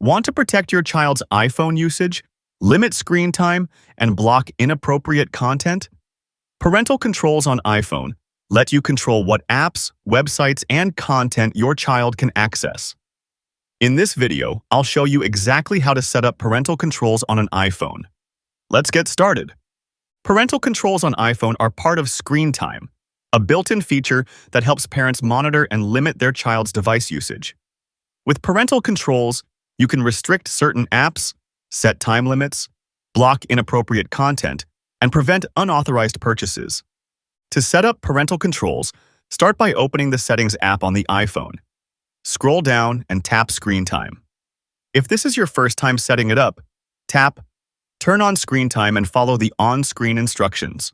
Want to protect your child's iPhone usage, limit screen time, and block inappropriate content? Parental Controls on iPhone let you control what apps, websites, and content your child can access. In this video, I'll show you exactly how to set up parental controls on an iPhone. Let's get started. Parental controls on iPhone are part of Screen Time, a built-in feature that helps parents monitor and limit their child's device usage. With parental controls, you can restrict certain apps, set time limits, block inappropriate content, and prevent unauthorized purchases. To set up parental controls, start by opening the Settings app on the iPhone. Scroll down and tap Screen Time. If this is your first time setting it up, tap Turn on Screen Time and follow the on-screen instructions.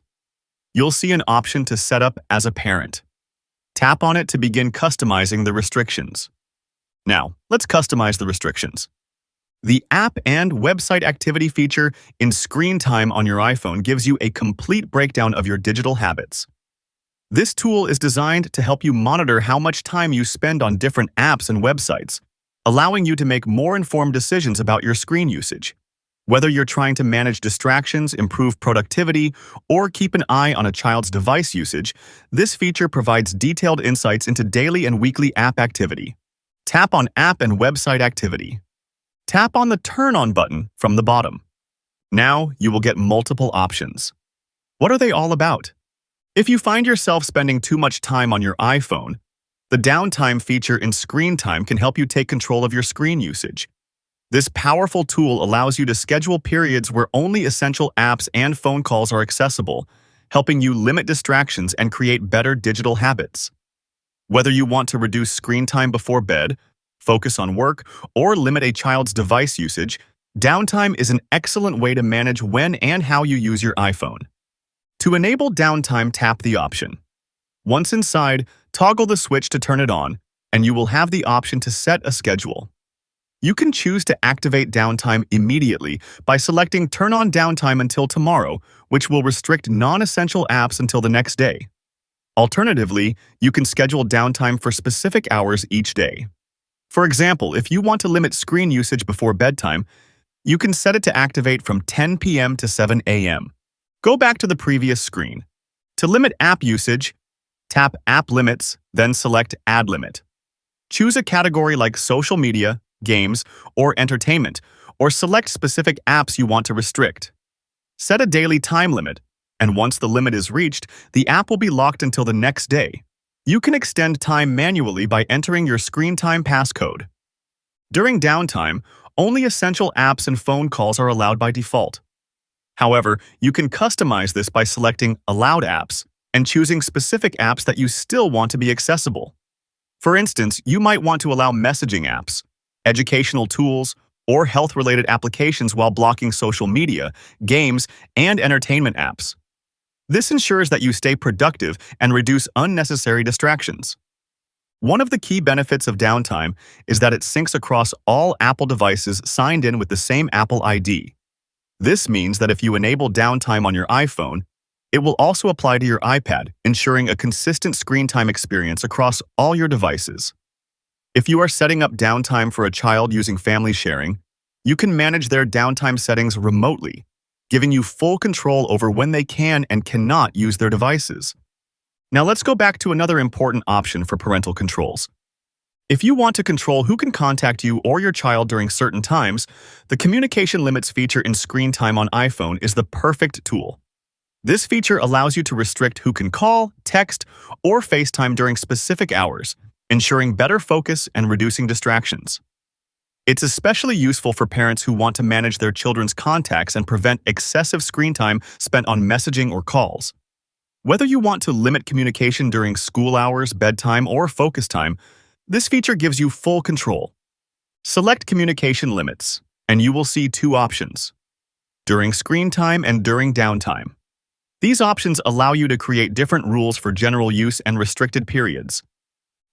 You'll see an option to set up as a parent. Tap on it to begin customizing the restrictions. Now, let's customize the restrictions. The App and Website Activity feature in Screen Time on your iPhone gives you a complete breakdown of your digital habits. This tool is designed to help you monitor how much time you spend on different apps and websites, allowing you to make more informed decisions about your screen usage. Whether you're trying to manage distractions, improve productivity, or keep an eye on a child's device usage, this feature provides detailed insights into daily and weekly app activity. Tap on App and Website Activity. Tap on the Turn On button from the bottom. Now you will get multiple options. What are they all about? If you find yourself spending too much time on your iPhone, the Downtime feature in Screen Time can help you take control of your screen usage. This powerful tool allows you to schedule periods where only essential apps and phone calls are accessible, helping you limit distractions and create better digital habits. Whether you want to reduce screen time before bed, focus on work, or limit a child's device usage, Downtime is an excellent way to manage when and how you use your iPhone. To enable Downtime, tap the option. Once inside, toggle the switch to turn it on, and you will have the option to set a schedule. You can choose to activate Downtime immediately by selecting Turn on Downtime until tomorrow, which will restrict non-essential apps until the next day. Alternatively, you can schedule downtime for specific hours each day. For example, if you want to limit screen usage before bedtime, you can set it to activate from 10 p.m. to 7 a.m. Go back to the previous screen. To limit app usage, tap App Limits, then select Add Limit. Choose a category like social media, games, or entertainment, or select specific apps you want to restrict. Set a daily time limit, and once the limit is reached, the app will be locked until the next day. You can extend time manually by entering your screen time passcode. During downtime, only essential apps and phone calls are allowed by default. However, you can customize this by selecting Allowed Apps and choosing specific apps that you still want to be accessible. For instance, you might want to allow messaging apps, educational tools, or health-related applications while blocking social media, games, and entertainment apps. This ensures that you stay productive and reduce unnecessary distractions. One of the key benefits of Downtime is that it syncs across all Apple devices signed in with the same Apple ID. This means that if you enable Downtime on your iPhone, it will also apply to your iPad, ensuring a consistent screen time experience across all your devices. If you are setting up Downtime for a child using family sharing, you can manage their downtime settings remotely, giving you full control over when they can and cannot use their devices. Now let's go back to another important option for parental controls. If you want to control who can contact you or your child during certain times, the Communication Limits feature in Screen Time on iPhone is the perfect tool. This feature allows you to restrict who can call, text, or FaceTime during specific hours, ensuring better focus and reducing distractions. It's especially useful for parents who want to manage their children's contacts and prevent excessive screen time spent on messaging or calls. Whether you want to limit communication during school hours, bedtime, or focus time, this feature gives you full control. Select Communication Limits, and you will see two options: during screen time and during downtime. These options allow you to create different rules for general use and restricted periods.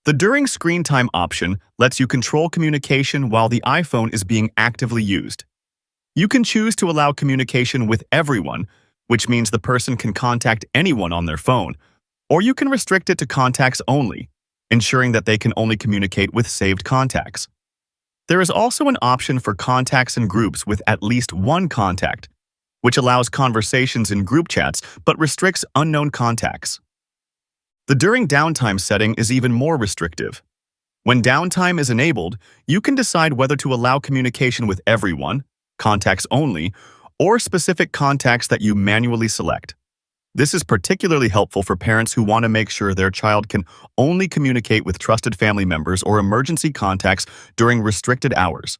The During Screen Time option lets you control communication while the iPhone is being actively used. You can choose to allow communication with everyone, which means the person can contact anyone on their phone, or you can restrict it to contacts only, ensuring that they can only communicate with saved contacts. There is also an option for contacts and groups with at least one contact, which allows conversations in group chats but restricts unknown contacts. The during downtime setting is even more restrictive. When downtime is enabled, you can decide whether to allow communication with everyone, contacts only, or specific contacts that you manually select. This is particularly helpful for parents who want to make sure their child can only communicate with trusted family members or emergency contacts during restricted hours.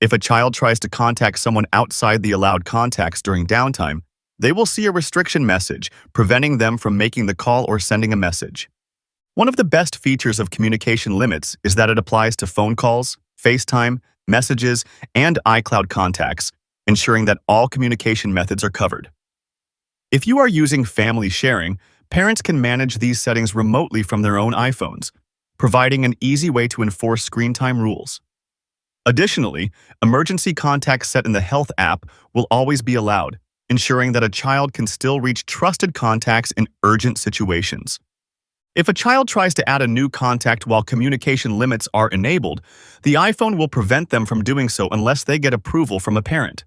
If a child tries to contact someone outside the allowed contacts during downtime, they will see a restriction message, preventing them from making the call or sending a message. One of the best features of communication limits is that it applies to phone calls, FaceTime, messages, and iCloud contacts, ensuring that all communication methods are covered. If you are using family sharing, parents can manage these settings remotely from their own iPhones, providing an easy way to enforce screen time rules. Additionally, emergency contacts set in the Health app will always be allowed, ensuring that a child can still reach trusted contacts in urgent situations. If a child tries to add a new contact while communication limits are enabled, the iPhone will prevent them from doing so unless they get approval from a parent.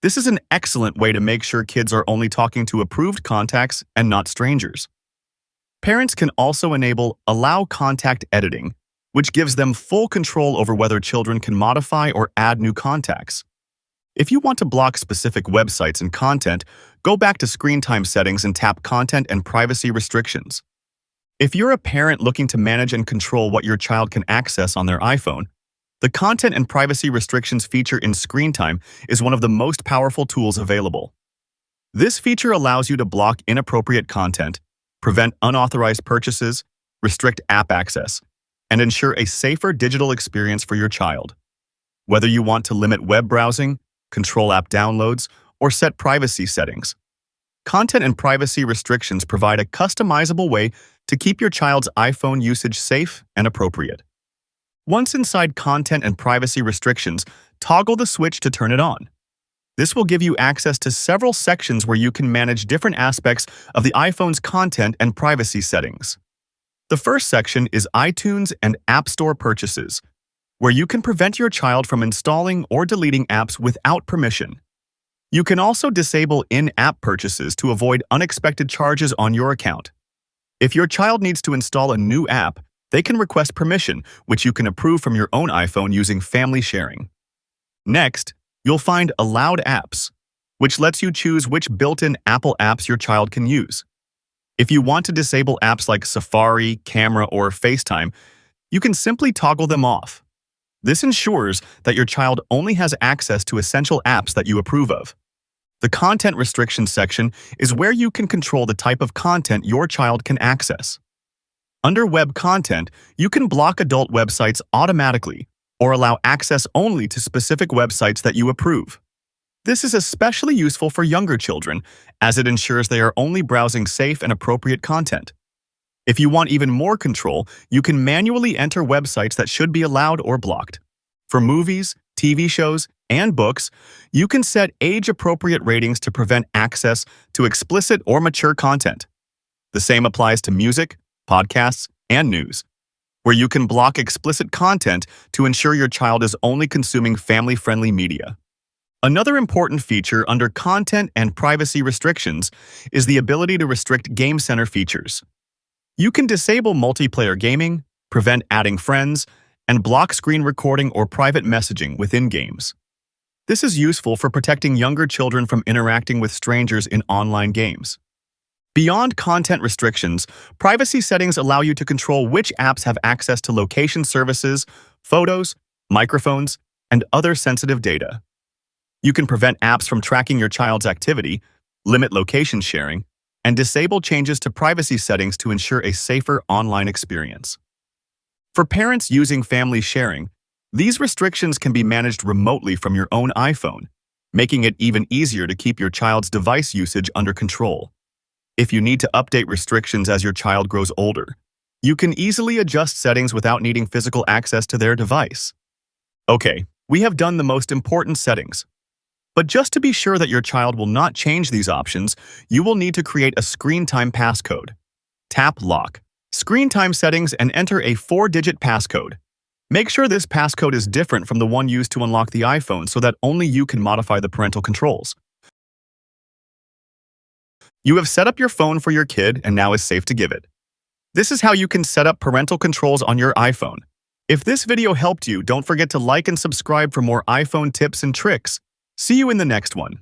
This is an excellent way to make sure kids are only talking to approved contacts and not strangers. Parents can also enable Allow Contact Editing, which gives them full control over whether children can modify or add new contacts. If you want to block specific websites and content, go back to Screen Time settings and tap Content and Privacy Restrictions. If you're a parent looking to manage and control what your child can access on their iPhone, the Content and Privacy Restrictions feature in Screen Time is one of the most powerful tools available. This feature allows you to block inappropriate content, prevent unauthorized purchases, restrict app access, and ensure a safer digital experience for your child. Whether you want to limit web browsing, control app downloads, or set privacy settings, Content and Privacy Restrictions provide a customizable way to keep your child's iPhone usage safe and appropriate. Once inside Content and Privacy Restrictions, toggle the switch to turn it on. This will give you access to several sections where you can manage different aspects of the iPhone's content and privacy settings. The first section is iTunes and App Store purchases, where you can prevent your child from installing or deleting apps without permission. You can also disable in-app purchases to avoid unexpected charges on your account. If your child needs to install a new app, they can request permission, which you can approve from your own iPhone using family sharing. Next, you'll find Allowed Apps, which lets you choose which built-in Apple apps your child can use. If you want to disable apps like Safari, Camera, or FaceTime, you can simply toggle them off. This ensures that your child only has access to essential apps that you approve of. The Content Restrictions section is where you can control the type of content your child can access. Under Web Content, you can block adult websites automatically or allow access only to specific websites that you approve. This is especially useful for younger children, as it ensures they are only browsing safe and appropriate content. If you want even more control, you can manually enter websites that should be allowed or blocked. For movies, TV shows, and books, you can set age-appropriate ratings to prevent access to explicit or mature content. The same applies to music, podcasts, and news, where you can block explicit content to ensure your child is only consuming family-friendly media. Another important feature under Content and Privacy Restrictions is the ability to restrict Game Center features. You can disable multiplayer gaming, prevent adding friends, and block screen recording or private messaging within games. This is useful for protecting younger children from interacting with strangers in online games. Beyond content restrictions, privacy settings allow you to control which apps have access to location services, photos, microphones, and other sensitive data. You can prevent apps from tracking your child's activity, limit location sharing, and disable changes to privacy settings to ensure a safer online experience. For parents using family sharing, these restrictions can be managed remotely from your own iPhone, making it even easier to keep your child's device usage under control. If you need to update restrictions as your child grows older, you can easily adjust settings without needing physical access to their device. Okay, we have done the most important settings. But just to be sure that your child will not change these options, you will need to create a screen time passcode. Tap Lock Screen Time Settings and enter a 4-digit passcode. Make sure this passcode is different from the one used to unlock the iPhone so that only you can modify the parental controls. You have set up your phone for your kid and now is safe to give it. This is how you can set up parental controls on your iPhone. If this video helped you, don't forget to like and subscribe for more iPhone tips and tricks. See you in the next one.